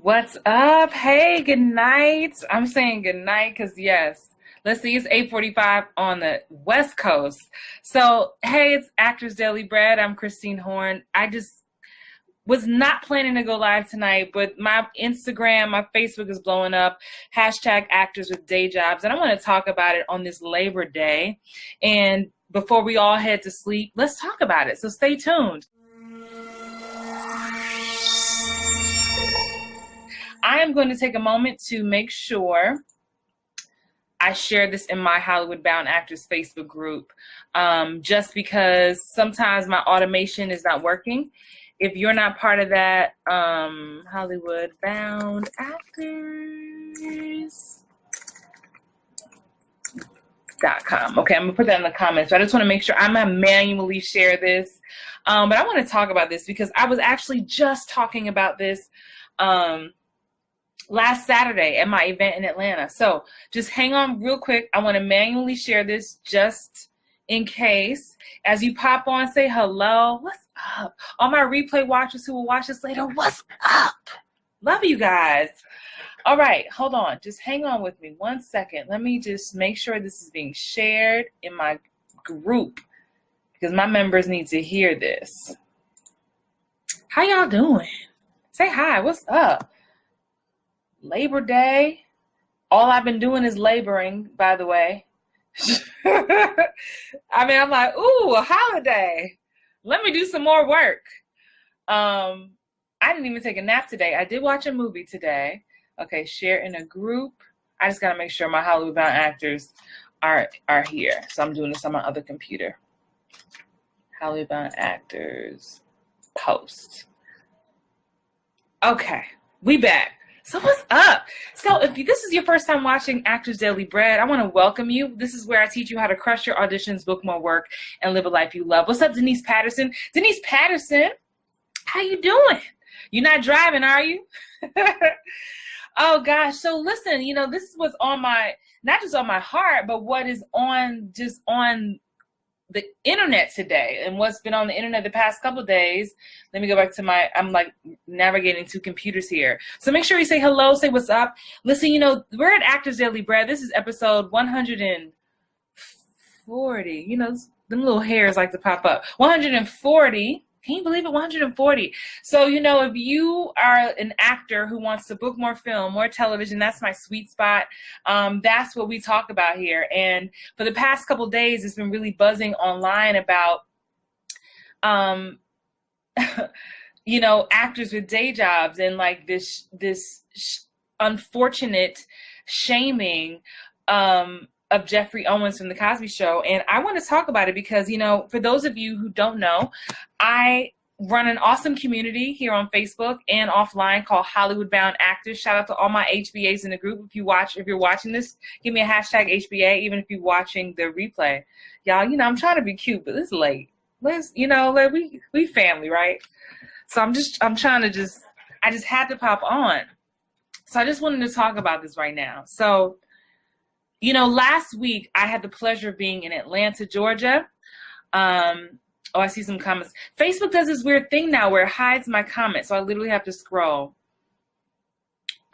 What's up? Hey, good night. I'm saying good night because yes, let's see, it's 8:45 on the West Coast. So, hey, it's Actors Daily Bread. I'm Christine Horn. I just was not planning to go live tonight, but my Instagram, my Facebook is blowing up. Hashtag actors with day jobs. And I want to talk about it on this Labor Day. And before we all head to sleep, let's talk about it. So stay tuned. I am going to take a moment to make sure I share this in my Hollywood Bound Actors Facebook group, just because sometimes my automation is not working. If you're not part of that, Hollywood Bound Actors.com. Okay, I'm gonna put that in the comments. So I just want to make sure I'm gonna manually share this. But I want to talk about this because I was actually just talking about this last Saturday at my event in Atlanta. So just hang on real quick. I want to manually share this just in case. As you pop on, say hello. What's up? All my replay watchers who will watch this later, what's up? Love you guys. All right, hold on. Just hang on with me 1 second. Let me just make sure this is being shared in my group because my members need to hear this. How y'all doing? Say hi. What's up? Labor Day. All I've been doing is laboring, by the way. I mean, I'm like, ooh, a holiday. Let me do some more work. I didn't even take a nap today. I did watch a movie today. Okay, share in a group. I just got to make sure my Hollywood Bound actors are here. So I'm doing this on my other computer. Hollywood Bound actors post. Okay, we back. So what's up? So if this is your first time watching Actors Daily Bread, I want to welcome you. This is where I teach you how to crush your auditions, book more work, and live a life you love. What's up, Denise Patterson? Denise Patterson, how you doing? You're not driving, are you? Oh, gosh. So listen, you know, this is what's on my, not just on my heart, but what is on just on the internet today and what's been on the internet the past couple of days. Let me go back to I'm like navigating two computers here. So make sure you say hello, say what's up. Listen, you know, we're at Actors Daily Bread. This is episode 140. You know, them little hairs like to pop up. 140. Can you believe it? 140. So, you know, if you are an actor who wants to book more film, more television, that's my sweet spot. That's what we talk about here. And for the past couple of days, it's been really buzzing online about, you know, actors with day jobs and like this unfortunate shaming of Jeffrey Owens from The Cosby Show. And I want to talk about it because, you know, for those of you who don't know, I run an awesome community here on Facebook and offline called Hollywood Bound Actors. Shout out to all my HBAs in the group. If you're watching this, give me a hashtag HBA, even if you're watching the replay. Y'all, you know, I'm trying to be cute, but it's late. You know, we family, right? So I just had to pop on. So I just wanted to talk about this right now. So, you know, last week I had the pleasure of being in Atlanta, Georgia. Oh, I see some comments. Facebook does this weird thing now where it hides my comments, so I literally have to scroll.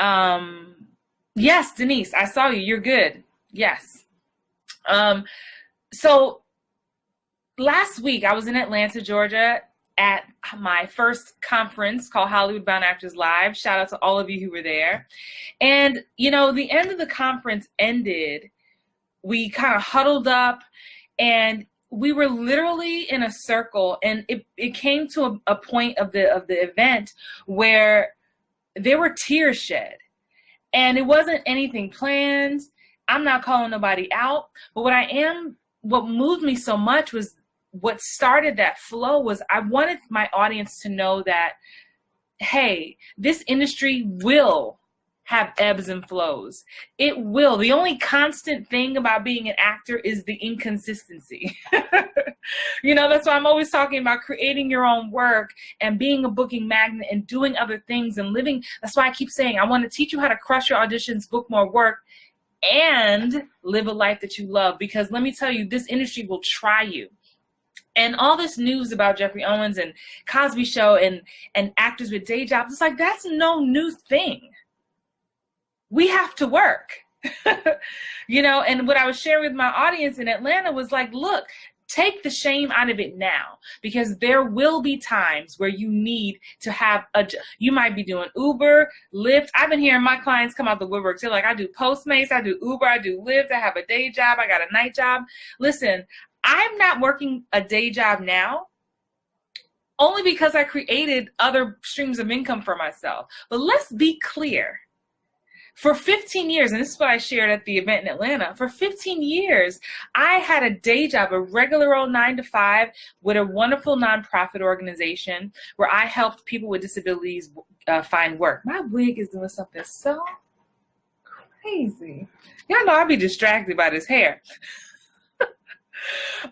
Yes, Denise, I saw you. You're good. Yes. So last week I was in Atlanta, Georgia at my first conference called Hollywood Bound Actors Live. Shout out to all of you who were there. And, you know, the end of the conference ended. We kind of huddled up and we were literally in a circle, and it came to a point of the event where there were tears shed. And it wasn't anything planned. I'm not calling nobody out. But what moved me so much was what started that flow was I wanted my audience to know that, hey, this industry will have ebbs and flows. It will. The only constant thing about being an actor is the inconsistency. You know, that's why I'm always talking about creating your own work and being a booking magnet and doing other things and living. That's why I keep saying I want to teach you how to crush your auditions, book more work, and live a life that you love. Because let me tell you, this industry will try you. And all this news about Jeffrey Owens and Cosby Show and actors with day jobs, it's like, that's no new thing. We have to work. You know, and what I was sharing with my audience in Atlanta was like, look, take the shame out of it now, because there will be times where you need to have you might be doing Uber, Lyft. I've been hearing my clients come out the woodwork. They're like, I do Postmates, I do Uber, I do Lyft, I have a day job, I got a night job. Listen, I'm not working a day job now only because I created other streams of income for myself. But let's be clear. For 15 years, and this is what I shared at the event in Atlanta, for 15 years, I had a day job, a regular old 9-to-5 with a wonderful nonprofit organization where I helped people with disabilities find work. My wig is doing something so crazy. Y'all know I'll be distracted by this hair.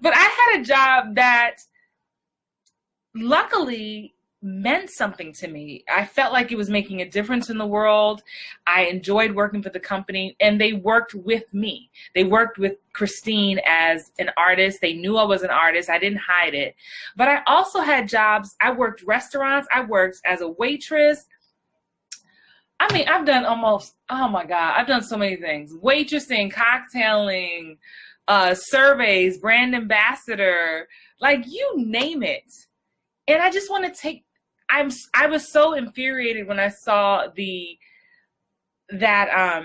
But I had a job that luckily meant something to me. I felt like it was making a difference in the world. I enjoyed working for the company, and they worked with me. They worked with Christine as an artist. They knew I was an artist. I didn't hide it. But I also had jobs. I worked restaurants. I worked as a waitress. I mean, I've done almost, oh my God, I've done so many things. Waitressing, cocktailing, surveys, brand ambassador, like you name it. And I just want to take, I was so infuriated when I saw that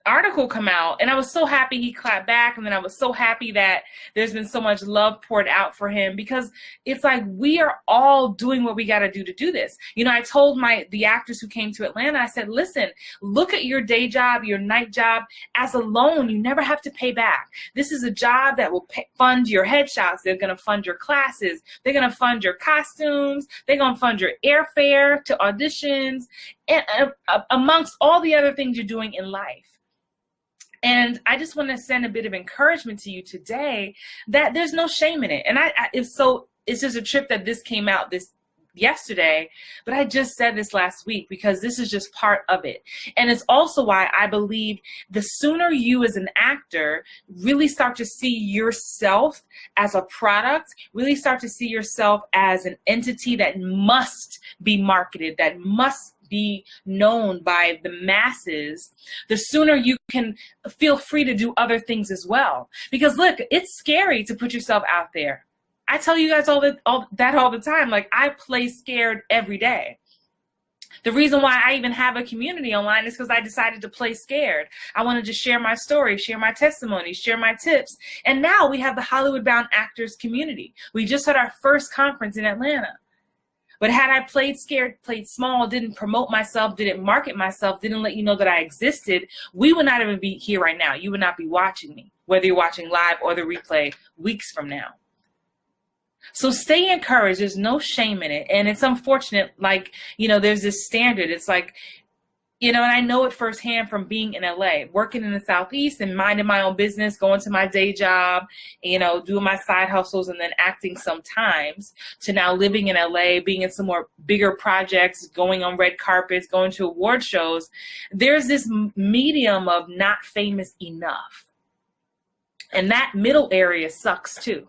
article come out, and I was so happy he clapped back, and then I was so happy that there's been so much love poured out for him, because it's like we are all doing what we got to do this. You know, I told the actors who came to Atlanta, I said, listen, look at your day job, your night job as a loan. You never have to pay back. This is a job that will fund your headshots. They're going to fund your classes. They're going to fund your costumes. They're going to fund your airfare to auditions, and amongst all the other things you're doing in life. And I just want to send a bit of encouragement to you today that there's no shame in it. And it's just a trip that this came out yesterday, but I just said this last week because this is just part of it. And it's also why I believe the sooner you as an actor really start to see yourself as a product, really start to see yourself as an entity that must be marketed, that must be known by the masses, the sooner you can feel free to do other things as well. Because look, it's scary to put yourself out there. I tell you guys all that all the time. Like, I play scared every day. The reason why I even have a community online is because I decided to play scared. I wanted to share my story, share my testimony, share my tips. And now we have the Hollywood Bound Actors community. We just had our first conference in Atlanta. But had I played scared, played small, didn't promote myself, didn't market myself, didn't let you know that I existed, we would not even be here right now. You would not be watching me, whether you're watching live or the replay weeks from now. So stay encouraged. There's no shame in it. And it's unfortunate, like, you know, there's this standard. It's like, you know, and I know it firsthand from being in LA, working in the Southeast and minding my own business, going to my day job, you know, doing my side hustles and then acting sometimes, to now living in LA, being in some more bigger projects, going on red carpets, going to award shows. There's this medium of not famous enough. And that middle area sucks too.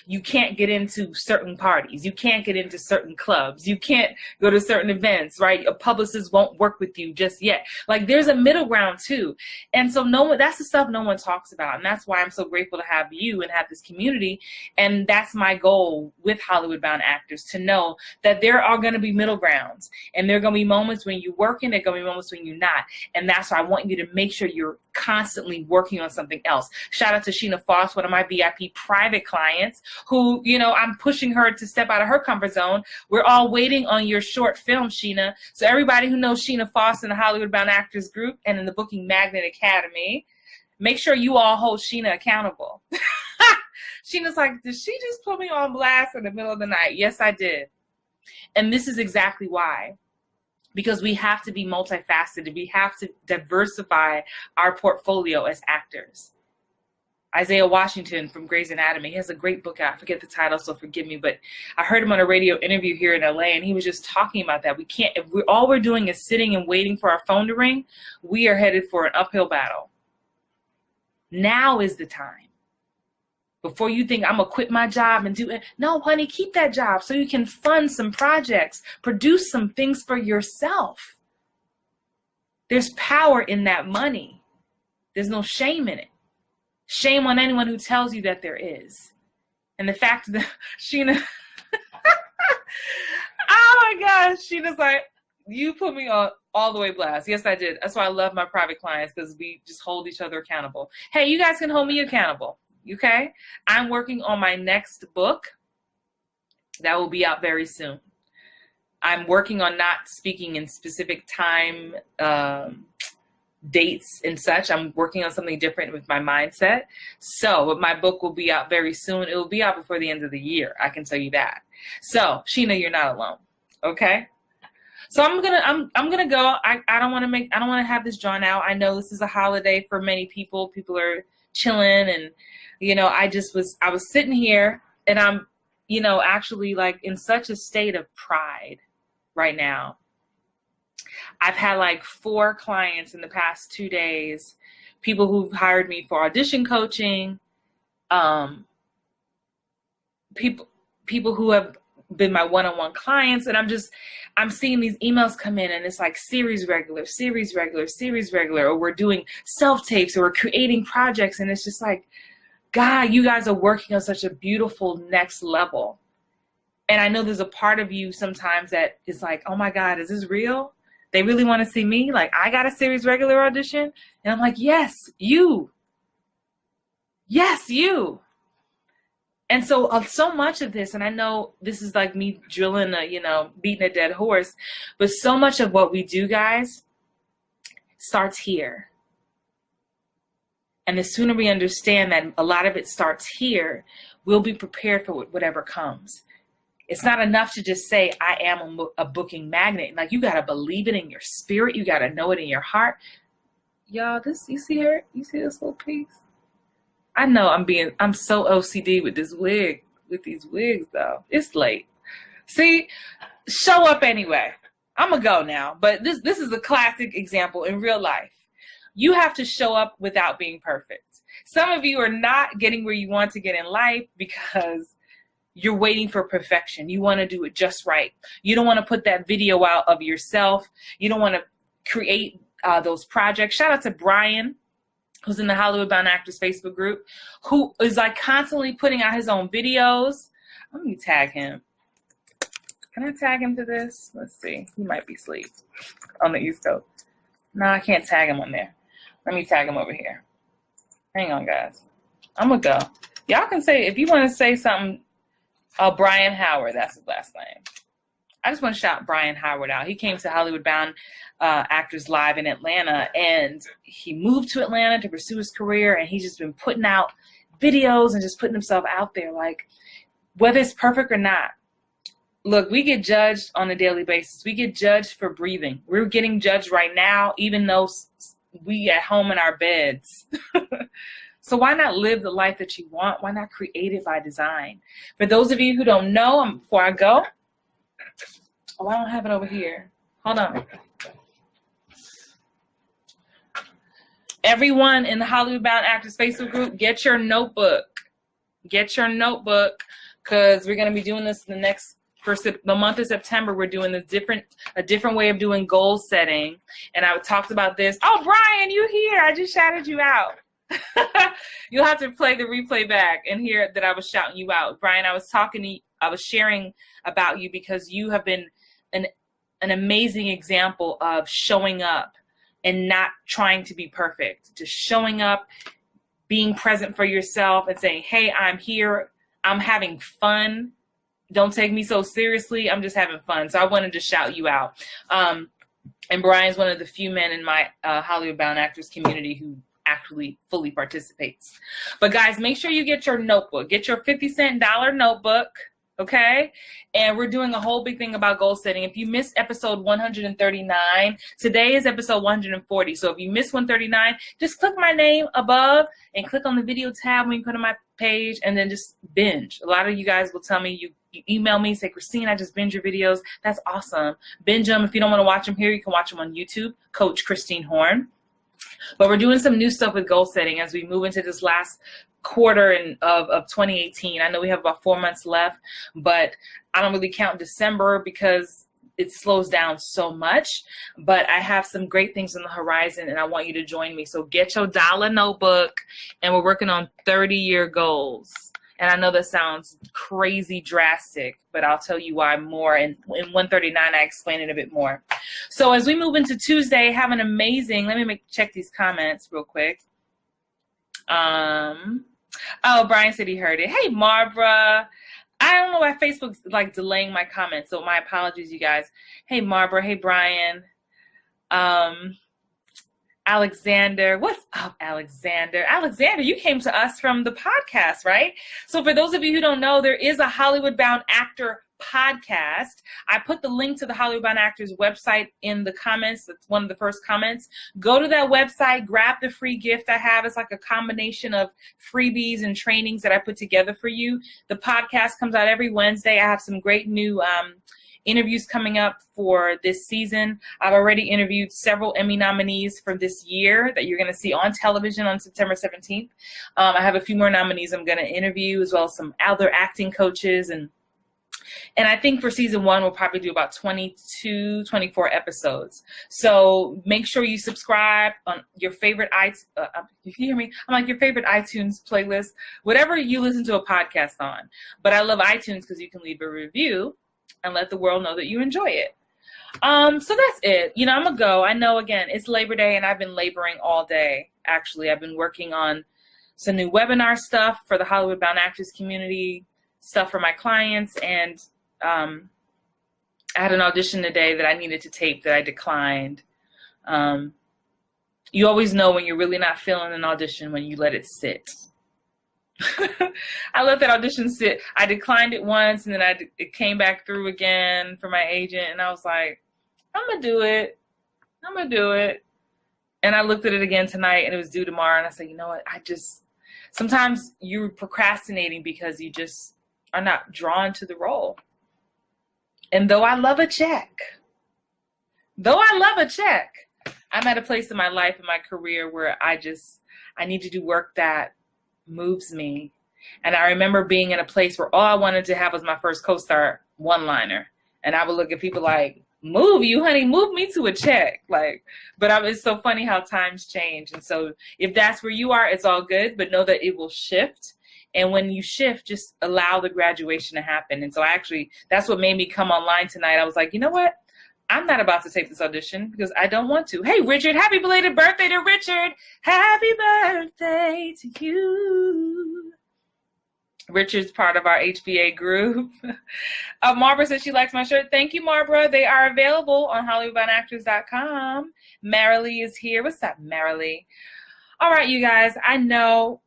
You can't get into certain parties. You can't get into certain clubs. You can't go to certain events, right? A publicist won't work with you just yet. Like, there's a middle ground too. And so that's the stuff no one talks about. And that's why I'm so grateful to have you and have this community. And that's my goal with Hollywood Bound Actors, to know that there are going to be middle grounds, and there are going to be moments when you're working, there are going to be moments when you're not. And that's why I want you to make sure you're constantly working on something else. Shout out to Sheena Foss, one of my VIP private clients, who, you know, I'm pushing her to step out of her comfort zone. We're all waiting on your short film, Sheena. So everybody who knows Sheena Foss in the Hollywood Bound Actors group and in the Booking Magnet Academy, make sure you all hold Sheena accountable. Sheena's like, did she just put me on blast in the middle of the night? Yes, I did. And this is exactly why. Because we have to be multifaceted. We have to diversify our portfolio as actors. Isaiah Washington from Grey's Anatomy, he has a great book out. I forget the title, so forgive me. But I heard him on a radio interview here in LA, and he was just talking about that. We can't, if all we're doing is sitting and waiting for our phone to ring, we are headed for an uphill battle. Now is the time. Before you think I'm gonna quit my job and do it. No, honey, keep that job so you can fund some projects, produce some things for yourself. There's power in that money. There's no shame in it. Shame on anyone who tells you that there is. And the fact that Sheena, oh my gosh, Sheena's like, you put me on all the way blast. Yes, I did. That's why I love my private clients, because we just hold each other accountable. Hey, you guys can hold me accountable, okay? I'm working on my next book that will be out very soon. I'm working on not speaking in specific time, dates and such. I'm working on something different with my mindset. So my book will be out very soon. It will be out before the end of the year. I can tell you that. So Sheena, you're not alone. Okay. So I'm gonna go. I don't want to have this drawn out. I know this is a holiday for many people. People are chilling, and I was sitting here, and I'm actually like in such a state of pride right now. I've had like 4 clients in the past 2 days, people who've hired me for audition coaching, people who have been my one-on-one clients, and I'm seeing these emails come in, and it's like series regular, or we're doing self-tapes, or we're creating projects, and it's just like, God, you guys are working on such a beautiful next level. And I know there's a part of you sometimes that is like, oh my God, is this real? They really want to see me? Like, I got a series regular audition? And I'm like, yes, you. Yes, you. And so much of this, and I know this is like me drilling beating a dead horse, but so much of what we do, guys, starts here. And the sooner we understand that a lot of it starts here, we'll be prepared for whatever comes. It's not enough to just say, I am a booking magnet. Like, you got to believe it in your spirit. You got to know it in your heart. Y'all, you see her? You see this little piece? I know I'm so OCD with this wig, with these wigs though. It's late. See, show up anyway. I'm going to go now. But this is a classic example in real life. You have to show up without being perfect. Some of you are not getting where you want to get in life because you're waiting for perfection. You want to do it just right. You don't want to put that video out of yourself. You don't want to create those projects. Shout out to Brian, who's in the Hollywood Bound Actors Facebook group, who is like constantly putting out his own videos. Let me tag him. Can I tag him to this? Let's see. He might be asleep on the East Coast. No, I can't tag him on there. Let me tag him over here. Hang on, guys. I'm going to go. Y'all can say, if you want to say something, Brian Howard, that's his last name. I just want to shout Brian Howard out. He came to Hollywood Bound Actors Live in Atlanta, and he moved to Atlanta to pursue his career, and he's just been putting out videos and just putting himself out there, like, whether it's perfect or not. Look, we get judged on a daily basis. We get judged for breathing. We're getting judged right now, even though we at home in our beds. So why not live the life that you want? Why not create it by design? For those of you who don't know, before I go, I don't have it over here. Hold on. Everyone in the Hollywood Bound Actors Facebook group, get your notebook. Get your notebook, because we're going to be doing this for the month of September. We're doing a different way of doing goal setting. And I talked about this. Oh, Brian, you here. I just shouted you out. You'll have to play the replay back and hear that I was shouting you out. Brian, I was sharing about you because you have been an amazing example of showing up and not trying to be perfect. Just showing up, being present for yourself and saying, hey, I'm here. I'm having fun. Don't take me so seriously. I'm just having fun. So I wanted to shout you out. And Brian's one of the few men in my Hollywood Bound Actors community who actually fully participates. But guys, make sure you get your notebook. Get your 50-cent dollar notebook, okay? And we're doing a whole big thing about goal setting. If you missed episode 139, today is episode 140. So if you missed 139, just click my name above and click on the video tab when you go to my page, and then just binge. A lot of you guys will tell me, you email me, say, Christine, I just binge your videos. That's awesome. Binge them. If you don't want to watch them here, you can watch them on YouTube, Coach Christine Horn. But we're doing some new stuff with goal setting as we move into this last quarter of 2018. I know we have about 4 months left, but I don't really count December because it slows down so much. But I have some great things on the horizon, and I want you to join me. So get your dollar notebook, and we're working on 30-year goals. And I know that sounds crazy drastic, but I'll tell you why more. In 139, I explain it a bit more. So as we move into Tuesday, have an amazing, let me check these comments real quick. Oh, Brian said he heard it. Hey, Marbra. I don't know why Facebook's like delaying my comments, so my apologies, you guys. Hey, Marbra. Hey, Brian. Alexander, what's up, Alexander? Alexander, you came to us from the podcast, right? So for those of you who don't know, there is a Hollywood Bound Actor podcast. I put the link to the Hollywood Bound Actors website in the comments. That's one of the first comments. Go to that website, grab the free gift I have. It's like a combination of freebies and trainings that I put together for you. The podcast comes out every Wednesday. I have some great new interviews coming up for this season. I've already interviewed several Emmy nominees for this year that you're going to see on television on September 17th. I have a few more nominees I'm going to interview, as well as some other acting coaches. And I think for season 1, we'll probably do about 22, 24 episodes. So make sure you subscribe on your favorite you hear me? I'm like your favorite iTunes playlist, whatever you listen to a podcast on. But I love iTunes because you can leave a review and let the world know that you enjoy it. So that's it. You know, I'm gonna go. I know, again, it's Labor Day, and I've been laboring all day. Actually, I've been working on some new webinar stuff for the Hollywood Bound Actors community, stuff for my clients, and I had an audition today that I needed to tape that I declined. You always know when you're really not feeling an audition when you let it sit. I let that audition sit. I declined it once, and then it came back through again for my agent, and I was like, I'm gonna do it. I'm gonna do it. And I looked at it again tonight, and it was due tomorrow, and I said, you know what? Sometimes you're procrastinating because you just are not drawn to the role. And though I love a check, I'm at a place in my life, in my career, where I need to do work that moves me. And I remember being in a place where all I wanted to have was my first co-star one-liner. And I would look at people like, move you, honey, move me to a check. It's so funny how times change. And so if that's where you are, it's all good, but know that it will shift. And when you shift, just allow the graduation to happen. And so that's what made me come online tonight. I was like, you know what? I'm not about to take this audition because I don't want to. Hey, Richard, happy belated birthday to Richard. Happy birthday to you. Richard's part of our HBA group. Marbra says she likes my shirt. Thank you, Marbra. They are available on HollywoodBoundActors.com. Marilee is here. What's up, Marilee? All right, you guys, I know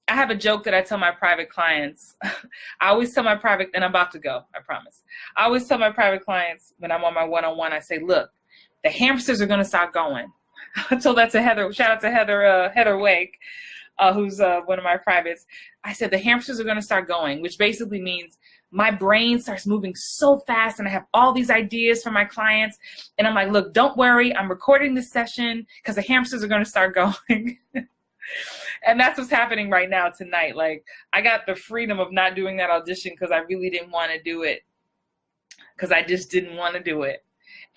I have a joke that I tell my private clients. I always tell my private, and I'm about to go, I promise. I always tell my private clients when I'm on my one-on-one, I say, look, the hamsters are going to start going. I told that to Heather. Shout out to Heather Wake, who's one of my privates. I said, the hamsters are going to start going, which basically means my brain starts moving so fast and I have all these ideas for my clients. And I'm like, look, don't worry. I'm recording this session because the hamsters are going to start going. And that's what's happening right now tonight. Like, I got the freedom of not doing that audition because I really didn't want to do it. Because I just didn't want to do it.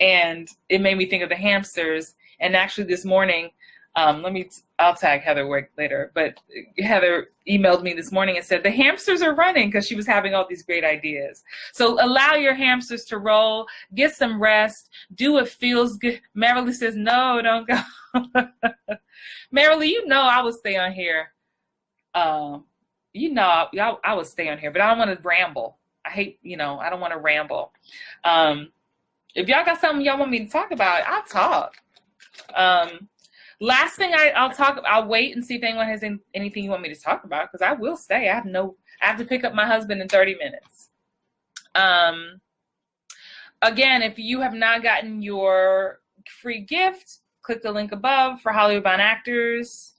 And it made me think of the hamsters. And actually this morning, I'll tag Heather later, but Heather emailed me this morning and said, the hamsters are running, because she was having all these great ideas. So allow your hamsters to roll, get some rest, do what feels good. Marilee says, no, don't go. Marilee, you know I will stay on here. I will stay on here, but I don't want to ramble. I don't want to ramble. If y'all got something y'all want me to talk about, I'll talk. Last thing I'll wait and see if anyone has anything you want me to talk about, because I will stay. I have to pick up my husband in 30 minutes. Again, if you have not gotten your free gift, click the link above for Hollywood Bound Actors.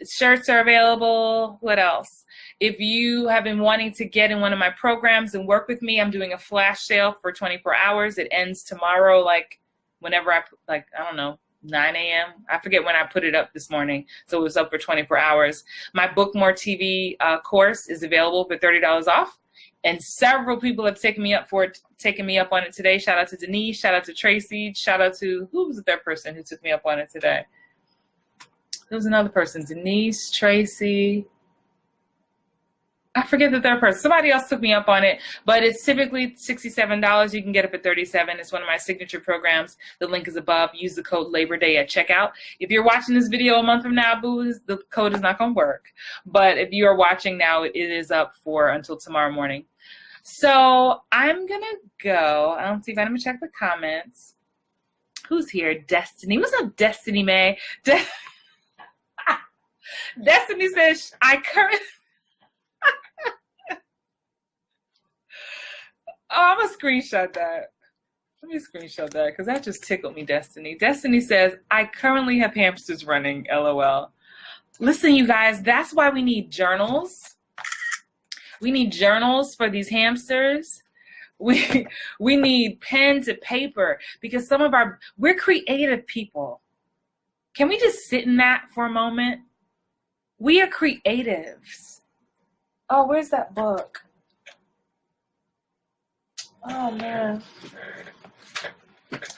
Shirts are available. What else? If you have been wanting to get in one of my programs and work with me, I'm doing a flash sale for 24 hours. It ends tomorrow, whenever I don't know, 9 a.m. I forget when I put it up this morning. So it was up for 24 hours. My Book More TV course is available for $30 off. And several people have taken me up on it today. Shout out to Denise, shout out to Tracy, shout out to, who was the third person who took me up on it today? There was another person, Denise, Tracy, I forget the third person. Somebody else took me up on it, but it's typically $67. You can get it for $37. It's one of my signature programs. The link is above. Use the code Labor Day at checkout. If you're watching this video a month from now, boo, the code is not going to work. But if you are watching now, it is up for until tomorrow morning. So I'm going to go. I don't see if I'm going to check the comments. Who's here? Destiny. What's up, Destiny May? Destiny says, Oh, I'm going to screenshot that. Let me screenshot that because that just tickled me, Destiny. Destiny says, I currently have hamsters running, LOL. Listen, you guys, that's why we need journals. We need journals for these hamsters. We need pen to paper because we're creative people. Can we just sit in that for a moment? We are creatives. Oh, where's that book? Oh, man.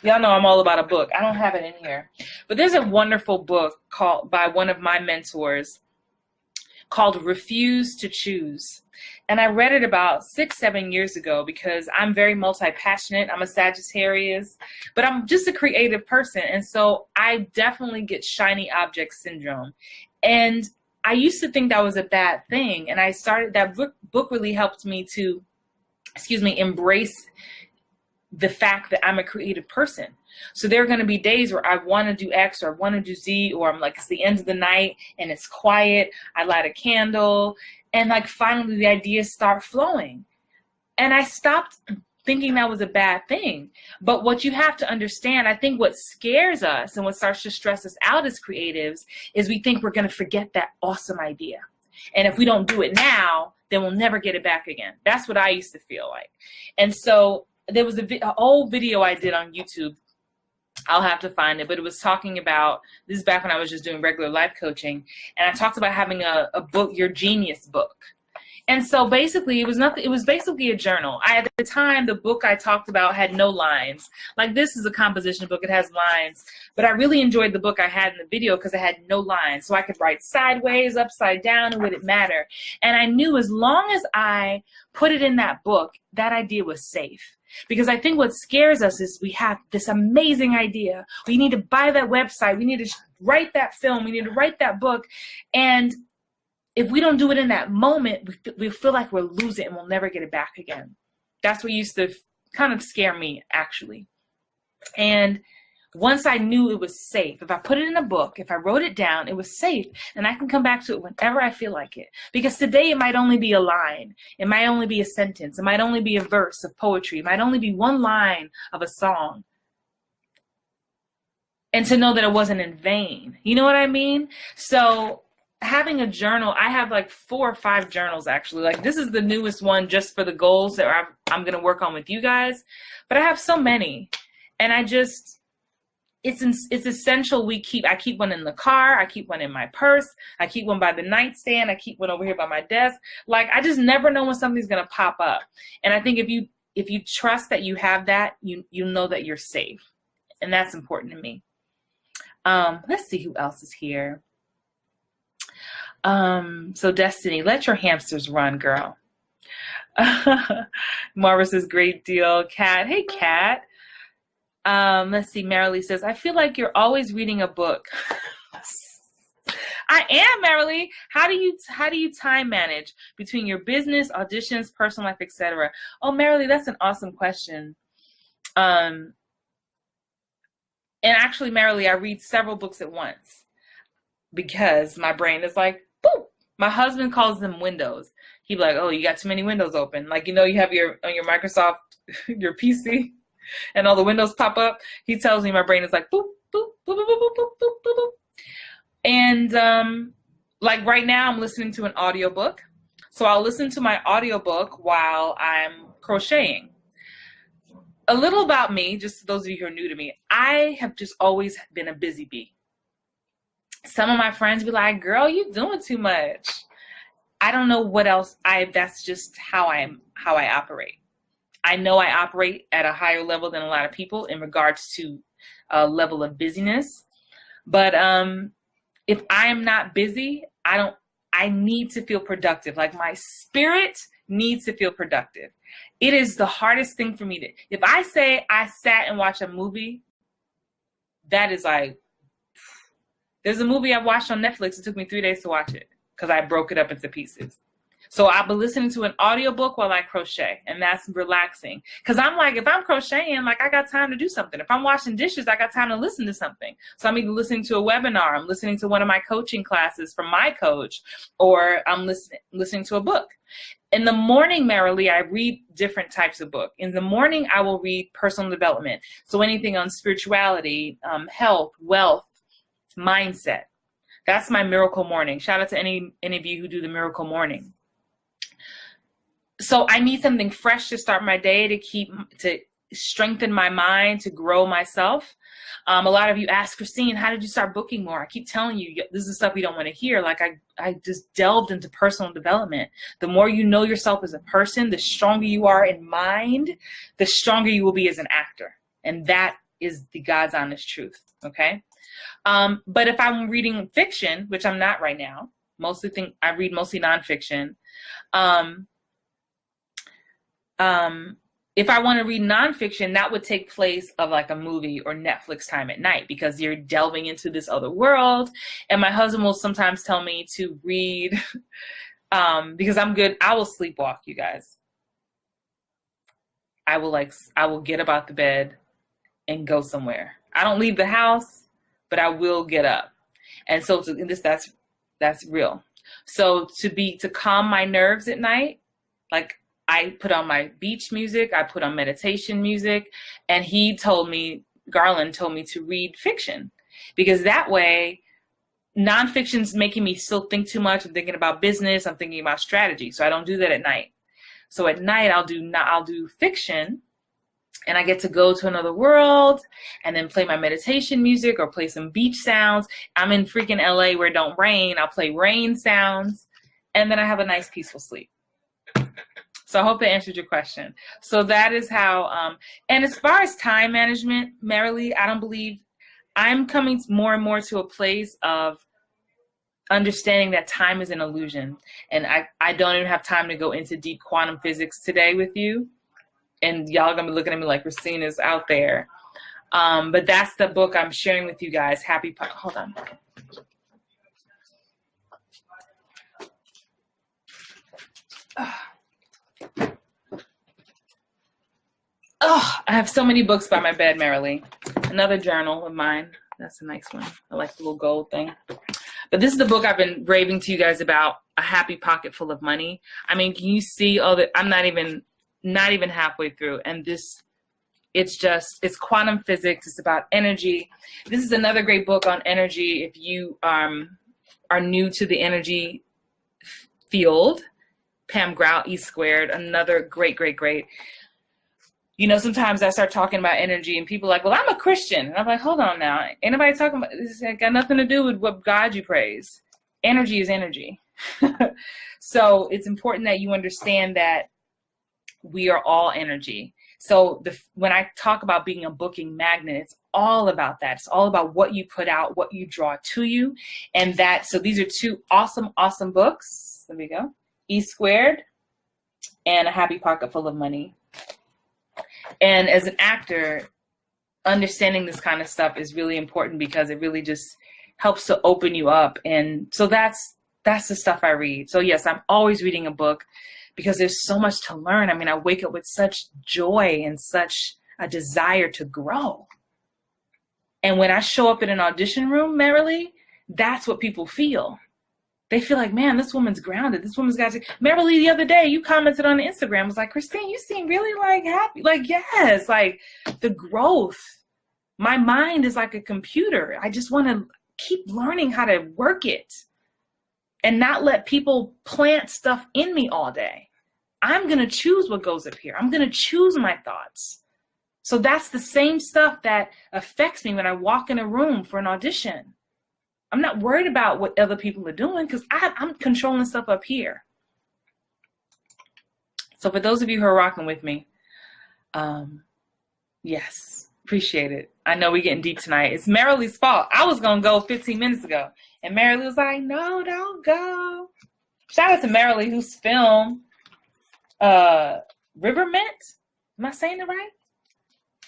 Y'all know I'm all about a book. I don't have it in here. But there's a wonderful book by one of my mentors called Refuse to Choose. And I read it about 6-7 years ago because I'm very multi-passionate. I'm a Sagittarius, but I'm just a creative person. And so I definitely get shiny object syndrome. And I used to think that was a bad thing. And that book really helped me to embrace the fact that I'm a creative person. So there are going to be days where I want to do X or I want to do Z, or I'm like, it's the end of the night and it's quiet. I light a candle and like finally the ideas start flowing. And I stopped thinking that was a bad thing. But what you have to understand, I think what scares us and what starts to stress us out as creatives is we think we're going to forget that awesome idea. And if we don't do it now, then we'll never get it back again. That's what I used to feel like. And so there was an old video I did on YouTube. I'll have to find it, but it was talking about, this is back when I was just doing regular life coaching, and I talked about having a book, your genius book. And so basically it was basically a journal. At the time, the book I talked about had no lines. Like, this is a composition book, it has lines, but I really enjoyed the book I had in the video because it had no lines. So I could write sideways, upside down, and would it matter? And I knew as long as I put it in that book, that idea was safe. Because I think what scares us is we have this amazing idea. We need to buy that website. We need to write that film. We need to write that book. And if we don't do it in that moment, we feel like we'll lose it and we'll never get it back again. That's what used to kind of scare me, actually. And once I knew it was safe, if I put it in a book, if I wrote it down, it was safe, and I can come back to it whenever I feel like it. Because today it might only be a line. It might only be a sentence. It might only be a verse of poetry. It might only be one line of a song. And to know that it wasn't in vain. You know what I mean? So having a journal, I have like 4 or 5 journals actually. Like, this is the newest one just for the goals that I'm going to work on with you guys. But I have so many. And it's essential I keep one in the car, I keep one in my purse, I keep one by the nightstand, I keep one over here by my desk. Like, I just never know when something's gonna pop up. And I think if you trust that you have that, you know that you're safe. And that's important to me. Let's see who else is here. So Destiny, let your hamsters run, girl. Marva says, great deal. Kat, hey Kat. Let's see, Marilee says, I feel like you're always reading a book. I am, Marilee. How do you time manage between your business, auditions, personal life, etc.? Oh, Marilee, that's an awesome question. And actually, Marilee, I read several books at once because my brain is like, boop. My husband calls them windows. He'd be like, oh, you got too many windows open. Like, you know, you have on your Microsoft, your PC, and all the windows pop up. He tells me my brain is like, boop, boop, boop, boop, boop, boop, boop, boop, boop. And like right now I'm listening to an audiobook. So I'll listen to my audiobook while I'm crocheting. a little about me, just those of you who are new to me, I have just always been a busy bee. Some of my friends be like, girl, you doing too much. I don't know what else. That's just how I operate. I know I operate at a higher level than a lot of people in regards to a level of busyness. But if I am not busy, I need to feel productive. Like my spirit needs to feel productive. It is the hardest thing for me to, if I say I sat and watched a movie, that is like, there's a movie I watched on Netflix. It took me 3 days to watch it because I broke it up into pieces. So I've been listening to an audiobook while I crochet, and that's relaxing. Because I'm like, if I'm crocheting, like I got time to do something. If I'm washing dishes, I got time to listen to something. So I'm either listening to a webinar, I'm listening to one of my coaching classes from my coach, or I'm listening to a book. In the morning, Marilee, I read different types of books. In the morning, I will read personal development. So anything on spirituality, health, wealth, mindset. That's my miracle morning. Shout out to any of you who do the miracle morning. So I need something fresh to start my day, to strengthen my mind, to grow myself. A lot of you ask, Christine, how did you start booking more? I keep telling you, this is stuff you don't want to hear. Like I just delved into personal development. The more you know yourself as a person, the stronger you are in mind, the stronger you will be as an actor. And that is the God's honest truth. Okay. But if I'm reading fiction, which I'm not right now, I read mostly nonfiction. If I want to read nonfiction, that would take place of like a movie or Netflix time at night, because you're delving into this other world. And my husband will sometimes tell me to read, because I'm good. I will sleepwalk, you guys. I will get up out the bed and go somewhere. I don't leave the house, but I will get up. And so that's real. So to calm my nerves at night, like I put on my beach music, I put on meditation music, and Garland told me to read fiction, because that way nonfiction's making me still think too much. I'm thinking about business, I'm thinking about strategy. So I don't do that at night. So at night I'll do fiction, and I get to go to another world and then play my meditation music or play some beach sounds. I'm in freaking LA where it don't rain. I'll play rain sounds, and then I have a nice peaceful sleep. So I hope that answered your question. So that is how, and as far as time management, Marilee, I'm coming more and more to a place of understanding that time is an illusion. And I don't even have time to go into deep quantum physics today with you. And y'all gonna be looking at me like Christina's out there. But that's the book I'm sharing with you guys. Hold on. Oh, I have so many books by my bed, Marilee. Another journal of mine. That's a nice one. I like the little gold thing. But this is the book I've been raving to you guys about, A Happy Pocket Full of Money. I mean, can you see all that? I'm not even halfway through. And it's quantum physics. It's about energy. This is another great book on energy. If you are new to the energy field, Pam Grout, E Squared, another great. You know, sometimes I start talking about energy and people are like, well, I'm a Christian. And I'm like, hold on now. Ain't nobody talking about this. It's got nothing to do with what God you praise. Energy is energy. So it's important that you understand that we are all energy. So when I talk about being a booking magnet, it's all about that. It's all about what you put out, what you draw to you. And so these are two awesome books. There we go. E Squared and A Happy Pocket Full of Money. And as an actor, understanding this kind of stuff is really important, because it really just helps to open you up. And so that's the stuff I read. So yes, I'm always reading a book, because there's so much to learn. I mean, I wake up with such joy and such a desire to grow. And when I show up in an audition room, Marilee, that's what people feel. They feel like, man, this woman's grounded. This woman's got to. Marilee, the other day, you commented on Instagram, was like, Christine, you seem really like happy. Like, yes, like the growth. My mind is like a computer. I just want to keep learning how to work it and not let people plant stuff in me all day. I'm going to choose what goes up here. I'm going to choose my thoughts. So that's the same stuff that affects me when I walk in a room for an audition. I'm not worried about what other people are doing because I'm controlling stuff up here. So for those of you who are rocking with me, yes, appreciate it. I know we're getting deep tonight. It's Marilee's fault. I was going to go 15 minutes ago. And Marilee was like, no, don't go. Shout out to Marilee, whose film, River Mint. Am I saying it right?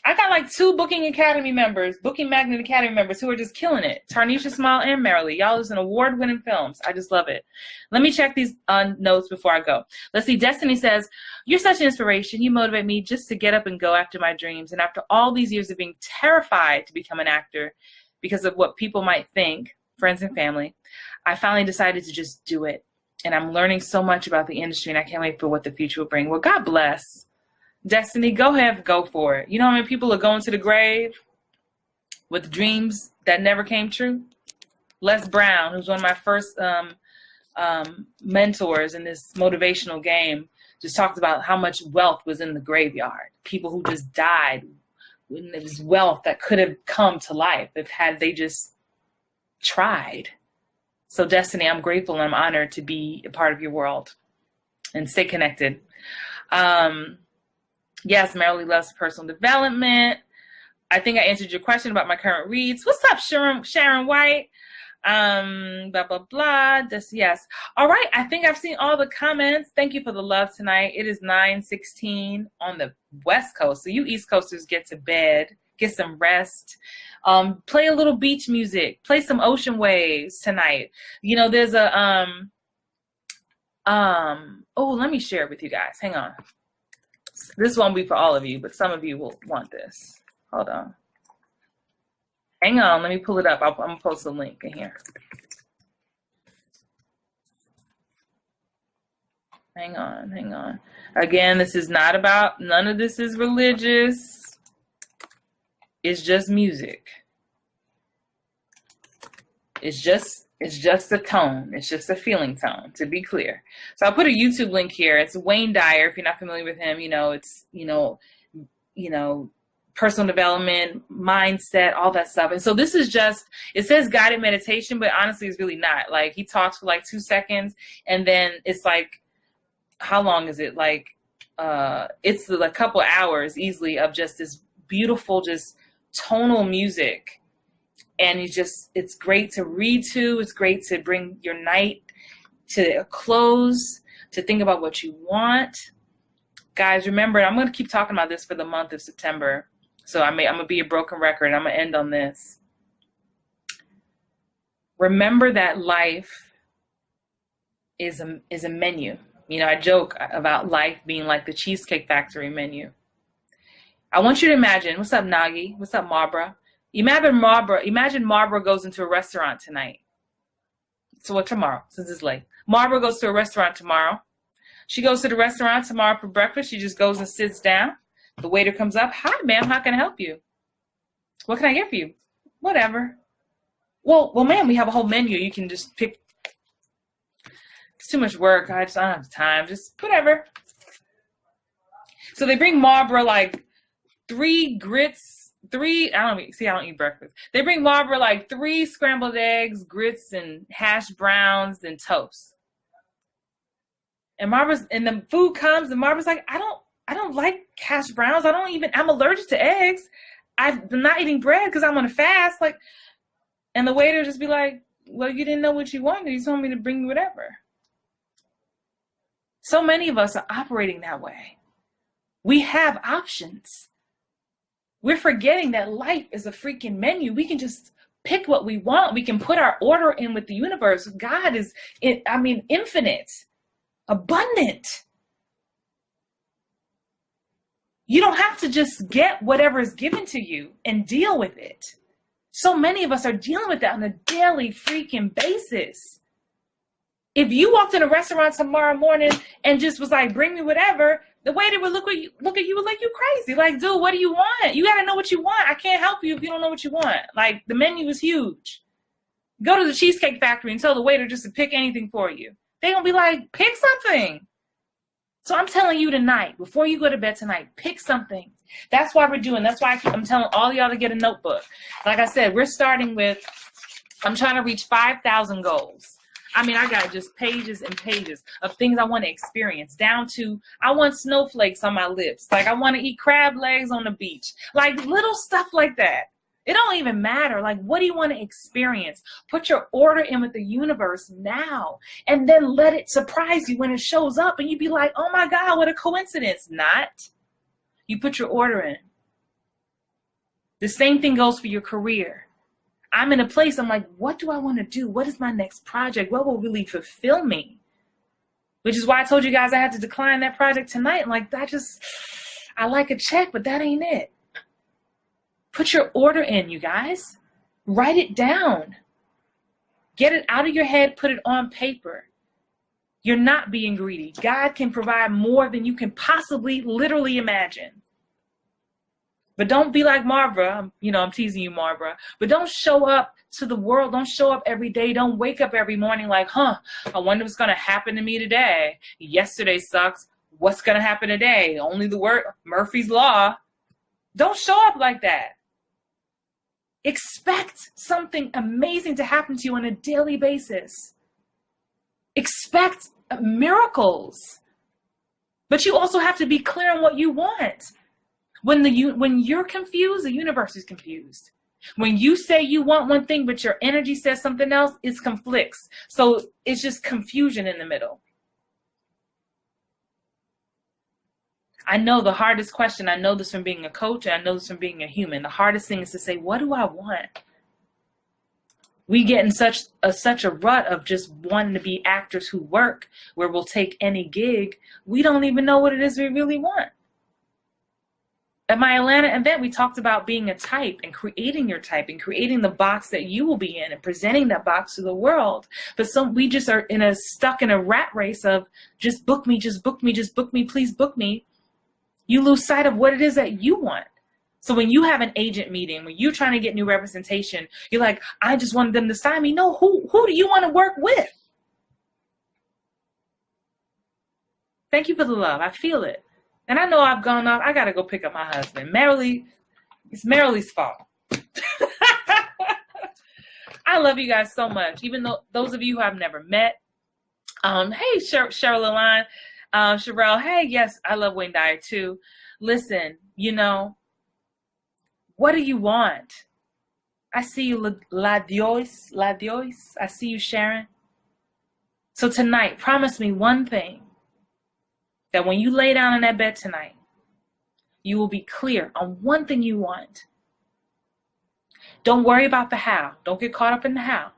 I got like 2 Booking Magnet Academy members who are just killing it. Tarnisha Smile and Marilee. Y'all is an award-winning films. I just love it. Let me check these notes before I go. Let's see. Destiny says, you're such an inspiration. You motivate me just to get up and go after my dreams. And after all these years of being terrified to become an actor because of what people might think, friends and family, I finally decided to just do it. And I'm learning so much about the industry, and I can't wait for what the future will bring. Well, God bless. Destiny, go ahead, go for it. You know how many people are going to the grave with dreams that never came true? Les Brown, who's one of my first mentors in this motivational game, just talked about how much wealth was in the graveyard. People who just died, when there was wealth that could have come to life if had they just tried. So Destiny, I'm grateful and I'm honored to be a part of your world and stay connected. Yes, Marilee loves personal development. I think I answered your question about my current reads. What's up, Sharon White? Blah, blah, blah. Yes. All right. I think I've seen all the comments. Thank you for the love tonight. It is 9:16 on the West Coast. So you East Coasters get to bed, get some rest. Play a little beach music. Play some ocean waves tonight. You know, there's a, let me share it with you guys. Hang on. This won't be for all of you, but some of you will want this. Hold on. Hang on. Let me pull it up. I'm going to post a link in here. Hang on. Again, this is not about, none of this is religious. It's just music. It's just a tone. It's just a feeling tone, to be clear. So I'll put a YouTube link here. It's Wayne Dyer. If you're not familiar with him, it's, personal development, mindset, all that stuff. And so this is just, it says guided meditation, but honestly, it's really not. Like, he talks for like 2 seconds, and then it's like, how long is it? Like, it's a couple hours easily of just this beautiful, just tonal music. And it's great to read to. It's great to bring your night to a close, to think about what you want. Guys, remember, I'm going to keep talking about this for the month of September. So I'm going to be a broken record. I'm going to end on this. Remember that life is a menu. I joke about life being like the Cheesecake Factory menu. I want you to imagine, what's up, Nagi? What's up, Marbra? Imagine Marbra goes into a restaurant tonight. So what, tomorrow, since it's late. Marbra goes to a restaurant tomorrow. She goes to the restaurant tomorrow for breakfast. She just goes and sits down. The waiter comes up. Hi, ma'am. How can I help you? What can I get for you? Whatever. Well, ma'am, we have a whole menu. You can just pick. It's too much work. I don't have time. Just whatever. So they bring Marbra like 3 grits. I don't eat breakfast. They bring Marbra like 3 scrambled eggs, grits, and hash browns, and toast. And the food comes, and Marbra's like, I don't like hash browns. I'm allergic to eggs. I'm not eating bread because I'm on a fast. And the waiter just be like, well, you didn't know what you wanted. You told me to bring you whatever. So many of us are operating that way. We have options. We're forgetting that life is a freaking menu. We can just pick what we want. We can put our order in with the universe. God is, infinite, abundant. You don't have to just get whatever is given to you and deal with it. So many of us are dealing with that on a daily freaking basis. If you walked in a restaurant tomorrow morning and just was like, bring me whatever, the waiter would look at you like you crazy. Like, dude, what do you want? You got to know what you want. I can't help you if you don't know what you want. Like, the menu is huge. Go to the Cheesecake Factory and tell the waiter just to pick anything for you. They're going to be like, pick something. So I'm telling you tonight, before you go to bed tonight, pick something. That's why that's why I'm telling all y'all to get a notebook. Like I said, we're starting with, I'm trying to reach 5,000 goals. I mean, I got just pages and pages of things I want to experience, down to I want snowflakes on my lips. Like, I want to eat crab legs on the beach. Like, little stuff like that. It don't even matter. Like, what do you want to experience? Put your order in with the universe now, and then let it surprise you when it shows up, and you be like, oh my God, what a coincidence. Not. You put your order in. The same thing goes for your career. I'm in a place, I'm like, what do I want to do? What is my next project? What will really fulfill me? Which is why I told you guys I had to decline that project tonight. Like, I like a check, but that ain't it. Put your order in, you guys. Write it down. Get it out of your head, put it on paper. You're not being greedy. God can provide more than you can possibly literally imagine. But don't be like Marbra. I'm teasing you, Marbra. But don't show up to the world. Don't show up every day. Don't wake up every morning like, I wonder what's going to happen to me today. Yesterday sucks. What's going to happen today? Only the word, Murphy's Law. Don't show up like that. Expect something amazing to happen to you on a daily basis. Expect miracles. But you also have to be clear on what you want. When you're confused, the universe is confused. When you say you want one thing, but your energy says something else, it conflicts. So it's just confusion in the middle. I know the hardest question, I know this from being a coach, and I know this from being a human. The hardest thing is to say, what do I want? We get in such a rut of just wanting to be actors who work, where we'll take any gig. We don't even know what it is we really want. At my Atlanta event, we talked about being a type and creating your type and creating the box that you will be in and presenting that box to the world. But we just are stuck in a rat race of just book me, just book me, just book me, please book me. You lose sight of what it is that you want. So when you have an agent meeting, when you're trying to get new representation, you're like, I just wanted them to sign me. No, who do you want to work with? Thank you for the love. I feel it. And I know I've gone off. I got to go pick up my husband. It's Marilee's fault. I love you guys so much. Even though those of you who I've never met. Hey, Cheryl Line. Sherelle, hey, yes, I love Wayne Dyer too. Listen, what do you want? I see you, La Dios. I see you, Sharon. So tonight, promise me one thing, that when you lay down in that bed tonight, you will be clear on one thing you want. Don't worry about the how. Don't get caught up in the how.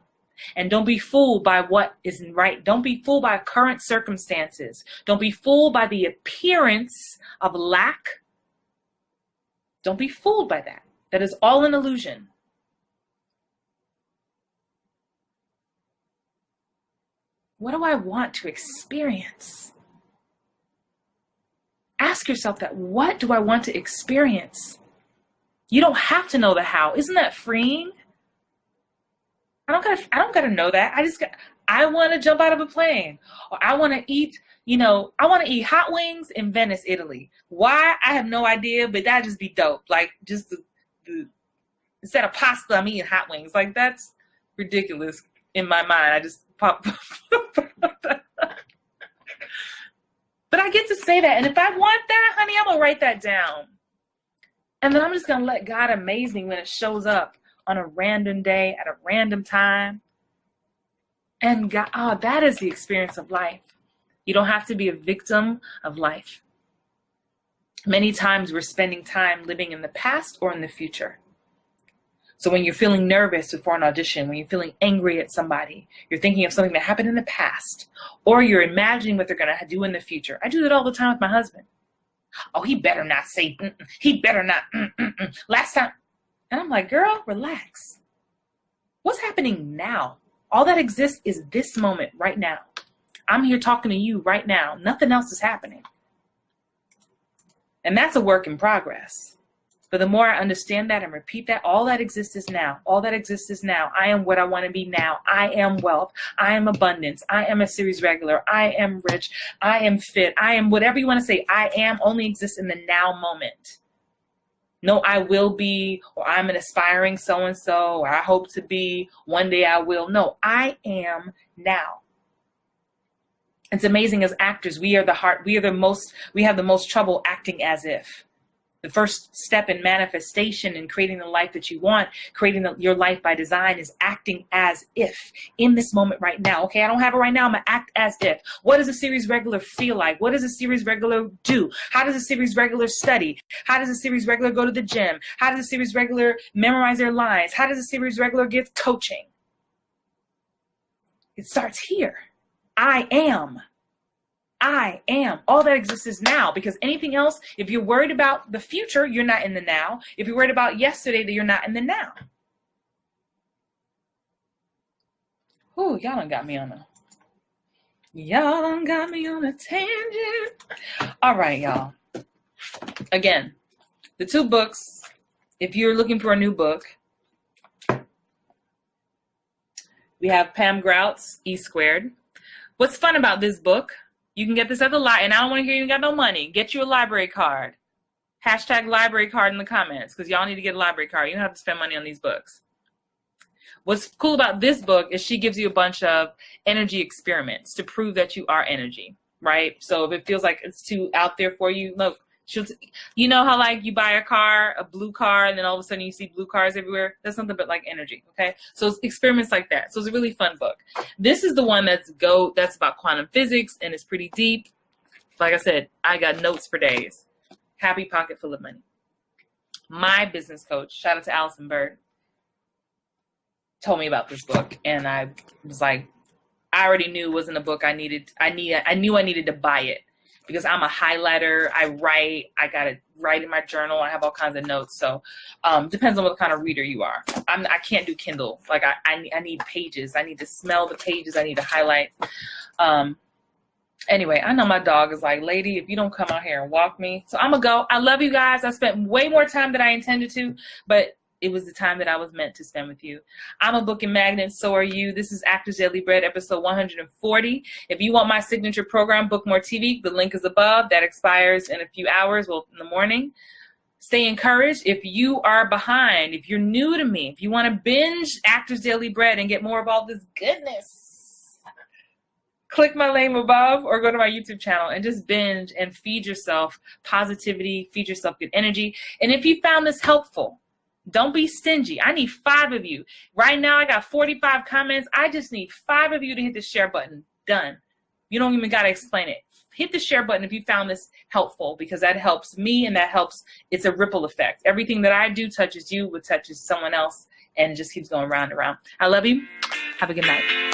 And don't be fooled by what isn't right. Don't be fooled by current circumstances. Don't be fooled by the appearance of lack. Don't be fooled by that. That is all an illusion. What do I want to experience? Ask yourself that. What do I want to experience? You don't have to know the how. Isn't that freeing? I don't gotta know that. I want to jump out of a plane, or I want to eat, I want to eat hot wings in Venice, Italy. Why? I have no idea, but that'd just be dope. Like, just instead of pasta, I'm eating hot wings. Like, that's ridiculous in my mind. I just pop. But I get to say that. And if I want that, honey, I'm going to write that down. And then I'm just going to let God amaze me when it shows up on a random day at a random time. And God, that is the experience of life. You don't have to be a victim of life. Many times we're spending time living in the past or in the future. So when you're feeling nervous before an audition, when you're feeling angry at somebody, you're thinking of something that happened in the past, or you're imagining what they're going to do in the future. I do that all the time with my husband. Oh, he better not say, he better not, last time. And I'm like, girl, relax. What's happening now? All that exists is this moment right now. I'm here talking to you right now. Nothing else is happening. And that's a work in progress. But the more I understand that and repeat that, all that exists is now. All that exists is now. I am what I want to be now. I am wealth. I am abundance. I am a series regular. I am rich. I am fit. I am whatever you want to say. I am only exists in the now moment. No, I will be, or I'm an aspiring so-and-so, or I hope to be, one day I will. No, I am now. It's amazing as actors, we have the most trouble acting as if. The first step in manifestation and creating the life that you want, your life by design, is acting as if in this moment right now. Okay, I don't have it right now. I'm going to act as if. What does a series regular feel like? What does a series regular do? How does a series regular study? How does a series regular go to the gym? How does a series regular memorize their lines? How does a series regular get coaching? It starts here. I am. All that exists is now, because anything else, if you're worried about the future, you're not in the now. If you're worried about yesterday, then you're not in the now. Ooh, y'all done got me on a tangent. All right, y'all. Again, the 2 books, if you're looking for a new book, we have Pam Grout's E Squared. What's fun about this book? You can get this at the library, and I don't want to hear you got no money. Get you a library card. Hashtag library card in the comments, because y'all need to get a library card. You don't have to spend money on these books. What's cool about this book is she gives you a bunch of energy experiments to prove that you are energy, right? So if it feels like it's too out there for you, look, you know how like you buy a car, a blue car, and then all of a sudden you see blue cars everywhere? That's nothing but like energy, okay? So it's experiments like that. So it's a really fun book. This is the one that's about quantum physics, and it's pretty deep. Like I said, I got notes for days. Happy pocket full of money. My business coach, shout out to Allison Bird, told me about this book, and I was like, I already knew it wasn't a book I needed. I knew I needed to buy it. Because I'm a highlighter, I write, I got to write in my journal, I have all kinds of notes. So depends on what kind of reader you are. I can't do Kindle. Like I need pages. I need to smell the pages. I need to highlight. Anyway, I know my dog is like, lady, if you don't come out here and walk me. So I'm going to go. I love you guys. I spent way more time than I intended to, but it was the time that I was meant to spend with you. I'm a booking magnet. So are you. This is Actors Daily Bread, episode 140. If you want my signature program, Book More TV, the link is above. That expires in a few hours, well, in the morning. Stay encouraged. If you are behind, if you're new to me, if you want to binge Actors Daily Bread and get more of all this goodness, click my name above or go to my YouTube channel and just binge and feed yourself positivity, feed yourself good energy. And if you found this helpful, don't be stingy. I need 5 of you. Right now, I got 45 comments. I just need 5 of you to hit the share button. Done. You don't even got to explain it. Hit the share button if you found this helpful, because that helps me and that helps. It's a ripple effect. Everything that I do touches you, what touches someone else, and it just keeps going round and round. I love you. Have a good night.